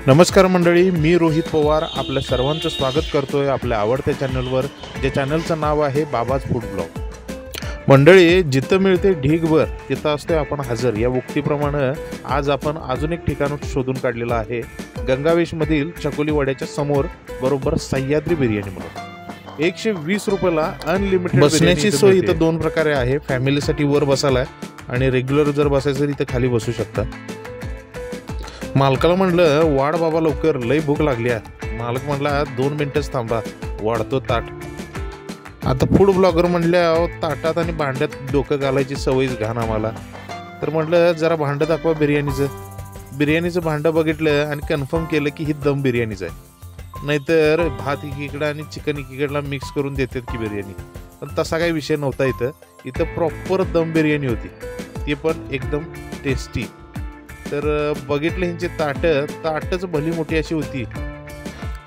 नमस्कार मंडळी, मी रोहित पवार आपल्या सर्वांचं स्वागत करतोय आपल्या आवडत्या चॅनलवर, जे चॅनलचं नाव आहे बाबाज फूड ब्लॉग। मंडळी, जिथं मिळते ढीगभर तिथं असतोय आपण हजर या उक्तीप्रमाणे आज आपण अजून एक ठिकाण शोधून काढलेलं आहे। गंगावेशमधील चकोली वड्याच्या समोर बरोबर सह्याद्री बिर्याणी म्हणून 120 रुपयाला अनलिमिटेड बसण्याची सोय इथं दोन प्रकारे आहे। फॅमिलीसाठी वर बसायला आणि रेग्युलर जर बसायचं तर इथं खाली बसू शकता। मालकाला म्हणलं वाढ बाबा लवकर, लई भूक लागली आहे। मालक म्हणला 2 मिनिटच थांबा, वाढतो ताट। आता फूड ब्लॉगर म्हणल्या ताटात आणि भांड्यात डोकं घालायची सवयच घाण आम्हाला, तर म्हटलं जरा भांडं दाखवा बिर्याणीचं भांडं बघितलं आणि कन्फर्म केलं की ही दम बिर्याणीच आहे, नाहीतर भात एकीकडं आणि चिकन एकीकडला मिक्स करून देतात की बिर्याणी। पण तसा काही विषय नव्हता, इथं प्रॉपर दम बिर्याणी होती, ती पण एकदम टेस्टी। तर बघितलं ह्यांची ताटच भली मोठी अशी होती,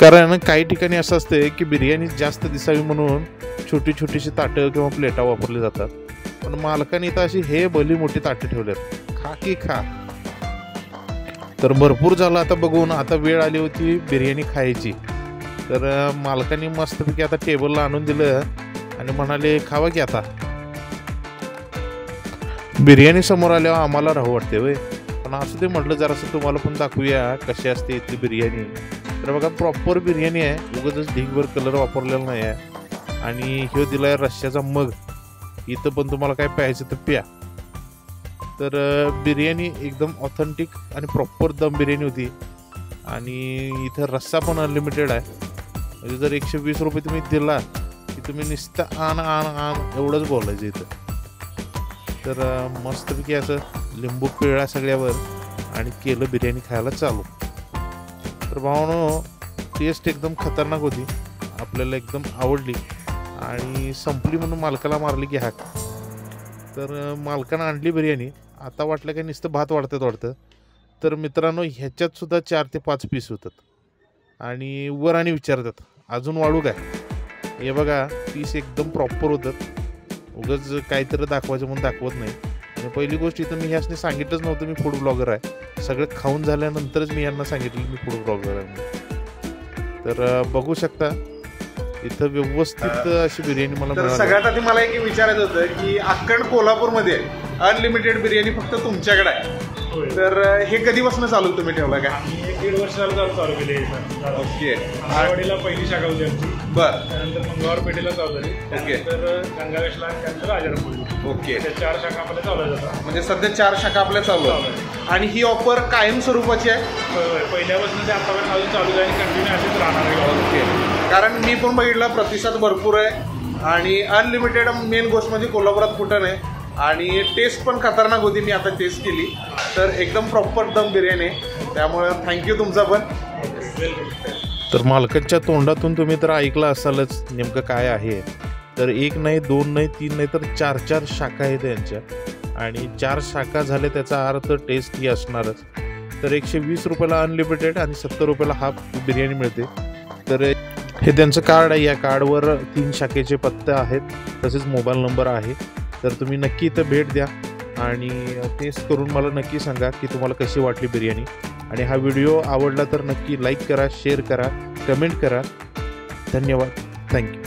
कारण काही ठिकाणी असं असते की बिर्याणी जास्त दिसावी म्हणून छोटी छोटीशी ताटं किंवा प्लेटा वापरले जातात, पण मालकाने इथं अशी हे भली मोठी ताटं ठेवल्यात, खा की खा। तर भरपूर झालं आता बघून, आता वेळ आली होती बिर्याणी खायची। तर मालकाने मस्तपैकी आता टेबलला आणून दिलं आणि म्हणाले खावा की आता। बिर्याणी समोर आल्यावर आम्हाला राहू वाटते वय, पण असं ते म्हटलं जरासं तुम्हाला पण दाखवूया कशी असते इथली बिर्याणी। तर बघा प्रॉपर बिर्याणी आहे, उगाच ढीगभर कलर वापरलेला नाही आहे। आणि ह्यो दिलाय रश्श्याचा मग, इथं पण तुम्हाला काय प्यायचं तर प्या। तर बिर्याणी एकदम ऑथेंटिक आणि प्रॉपर दम बिर्याणी होती, आणि इथं रस्सा पण अनलिमिटेड आहे। म्हणजे जर 120 रुपये तुम्ही दिला की तुम्ही नुसतं आण आण आण एवढंच बोलायचं इथं। तर मस्तपैकी असं लिंबू पिळला सगळ्यावर आणि केलं बिर्याणी खायला चालू। तर भावानो, टेस्ट एकदम खतरनाक होती, आपल्याला एकदम आवडली आणि संपली म्हणून मालकाला मारली की हाक। तर मालकानं आणली बिर्याणी, आता वाटलं की नुसतं भात वाढतं। तर मित्रांनो, ह्याच्यात सुद्धा 4 ते 5 पीस होतात आणि वर आणि विचारतात अजून वाढू काय। हे बघा पीस एकदम प्रॉपर होतात, उगाच काहीतरी दाखवायचं म्हणून दाखवत नाही। आणि पहिली गोष्ट इथं मी ह्यासने सांगितलंच नव्हतं मी फूड ब्लॉगर आहे, सगळं खाऊन झाल्यानंतरच मी यांना सांगितलं मी फूड ब्लॉगर आहे। तर बघू शकता इथं व्यवस्थित अशी बिर्याणी मला मिळाली। सगळ्यात आधी मला एक विचारायचं होतं की अख्खंड कोल्हापूरमध्ये अनलिमिटेड बिर्याणी फक्त तुमच्याकडे आहे, तर हे कधीपासून चालू तुम्ही ठेवला काय? आम्ही 1-1.5 वर्ष चालू केले। ओके, आंबावाडीला पहिली शाखा होती आमची, बरं, त्यानंतर मंगळवार पेठेला चालू झाली, ओके, तर गंगावेशला, त्यानंतर राजारामपुरी, ओके, 4 शाखा आपल्या चालू जातात। म्हणजे सध्या 4 शाखा आपल्या चालू आहेत आणि ही ऑफर कायम स्वरूपाची आहे? पहिल्यापासून ते आतापर्यंत अजून चालू आहे आणि कंटिन्यू असेच राहणार आहे। ओके, कारण मी पण बघितला प्रतिसाद भरपूर आहे आणि अनलिमिटेड मेन गोष्ट म्हणजे कोल्हापुरात कुठं नाही, आणि टेस्ट पण खतरनाक होती, मी आता टेस्ट केली तर एकदम प्रॉपर दम बिर्याणी आहे, त्यामुळे थँक्यू तुमचा पण। तर मालकाच्या तोंडातून तुम्ही तर ऐकलं असालच नेमकं काय आहे। तर 1 नाही 2 नाही 3 नाही तर 4 शाखा आहेत यांच्या, आणि 4 शाखा झाल्या त्याचा अर्थ टेस्ट ही असणारच। तर 120 रुपयाला अनलिमिटेड आणि 70 रुपयाला हाफ बिर्याणी मिळते। तर हे त्यांचं कार्ड आहे, या कार्डवर 3 शाखेचे पत्ते आहेत, तसेच मोबाईल नंबर आहे। तर तुम्ही नक्की इथं भेट द्या आणि टेस्ट करून मला नक्की सांगा की तुम्हाला कशी वाटली बिर्याणी। आणि हा व्हिडिओ आवडला तर नक्की लाईक करा, शेअर करा, कमेंट करा। धन्यवाद, थँक्यू।